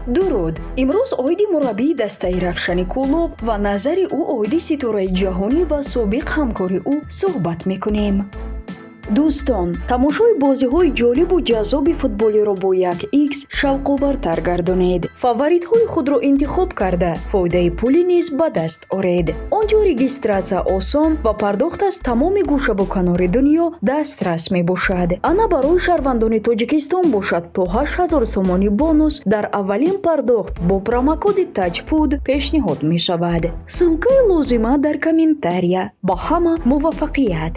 дуруд. имрӯз оиди мураббии дастаи Равшани Кӯлоб ва назари ӯ оиди ситораи ҷаҳонӣ ва собиқ ҳамкори ӯ суҳбат мекунем. дӯстон, тамошои бозиҳои ҷолибу ҷаззоби футболиро бо 1x шавқовартар гардонед. фаворитҳои худро интихоб карда, фоидаи пулӣ низ ба даст оред. онҷо регистратсия осон ва пардохт аз тамоми гӯшаву канори дунё дастрас мебошад. ана барои шаҳрвандони Тоҷикистон бошад то 8000 сомони бонус дар аввалин пардохт бо промокоди таҷфуд пешниҳод мешавад. ссилкаи лозима дар комментария. ба ҳама муваффақият.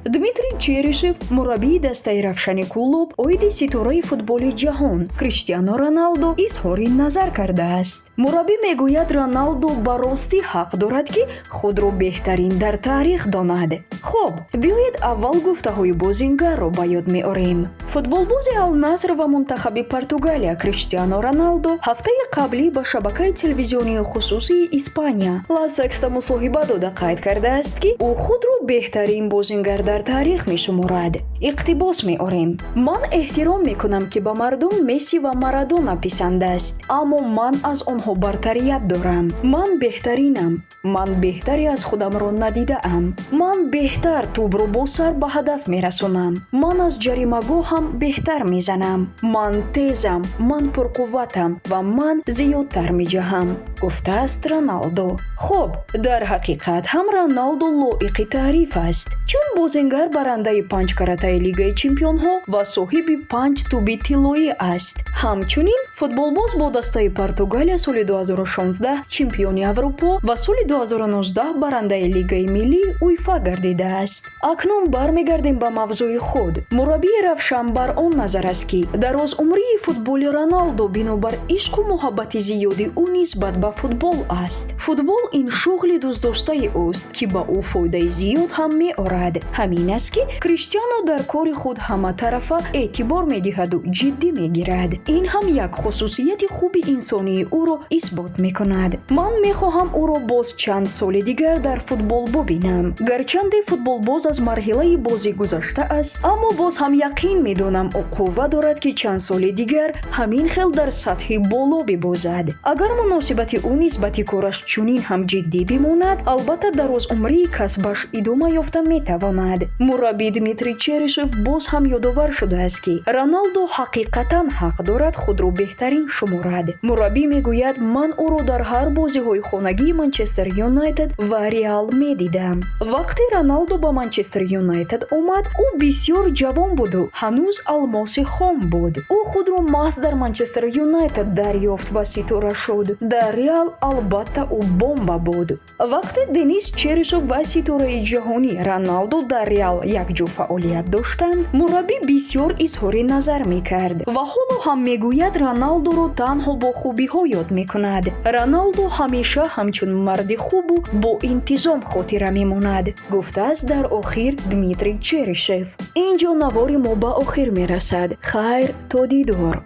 дмитрий черишев, мураббии дастаи Равшани Кӯлоб, оиди ситораи футболи ҷаҳон Криштиану Роналду изҳори назар кардааст. мураббӣ мегӯяд, Роналду ба ростӣ ҳақ дорад ки худро беҳтарин дар таърих донад. хуб, биёед аввал гуфтаҳои бозингарро ба ёд меорем. футболбози Ал-Наср ва мунтахаби Португалия Криштиану Роналду ҳафтаи қаблӣ ба шабакаи телевизионии хусусии Испания La Sexta мусоҳиба дода қайд кардааст ки ӯ худро беҳтарин бозингар дар таърих мешуморад. иқтибос меорем: ман эҳтиром мекунам ки ба мардум Месси ва Марадона писанд аст, аммо ман аз онҳо бартарият дорам. ман беҳтаринам. ман беҳтаре аз худамро надидаам. ман беҳтар тӯбро бо сар ба ҳадаф мерасонам. ман аз ҷаримагоҳам беҳтар мезанам. ман тезам, ман пурқувватам ва ман зиёдтар меҷаҳам, гуфтааст Роналду. хуб, дар ҳақиқат ҳам Роналду лоиқи таъриф аст, чун бозингар барандаи 5 каратаи Лигаи Чемпионҳо ва соҳиби 5 тӯби тиллоӣ аст. ҳамчунин футболбоз бо дастаи Португалия соли 2016 чемпиони Аврупо ва соли 2019 барандаи Лигаи Миллии УЕФА гардидааст. акнун бармегардем ба мавзӯи худ. мураббии Равшан бар он назар аст ки дарозумрии футболи Роналду бинобар ишқу муҳаббати зиёди ӯ нисбат ба футбол аст. футбол ин шуғли дӯстдоштаи ӯст ки ба ӯ фоидаи зиёд ҳам меорад. ҳамин аст ки Криштиану дар кори худ ҳаматарафа эътибор медиҳаду ҷиддӣ мегирад. ин ҳам як хусусияти хуби инсонии ӯро исбот мекунад. ман мехоҳам ӯро боз чанд соли дигар дар футбол бубинам. гарчанде футболбоз аз марҳилаи бозӣ гузашта аст, аммо боз ҳам яқин медонам ӯ қувва дорад ки чанд соли дигар ҳамин хел дар сатҳи боло бибозад. агар муносибати ӯ нисбати кораш чунин ҳам ҷиддӣ бимонад, албатта дарозумрии касбаш идома ёфта метавонад. мураббӣ Дмитрий Черишев боз ҳам ёдовар шудааст ки Роналду ҳақиқатан ҳақ дорад худро беҳтарин шуморад. мураббӣ мегӯяд: ман ӯро дар ҳар бозиҳои хонагии Манчестер Юнайтед ва Реал медидам. вақте Роналду ба Манчестер Юнайтед омад, ӯ бисёр ҷавон буду ҳанӯз алмоси хом буд. ӯ худро маҳз дар Манчестер Юнайтед дарёфт ва ситора шуд. дар Реал албатта ӯ бомба буд. вақте Денис Черишев ва ситораи ҷаҳонӣ Роналду дар Реал якҷо фаъолият доштанд, мураббӣ бисёр изҳори назар мекард ва ҳоло ҳам мегӯяд Роналдуро танҳо бо хубиҳо ёд мекунад. Роналду ҳамеша ҳамчун марди хубу бо интизом хотира мемонад, гуфтааст дар охир Дмитрий Черишев. инҷо навори мо ба охир мерасад. хайр, то дидор.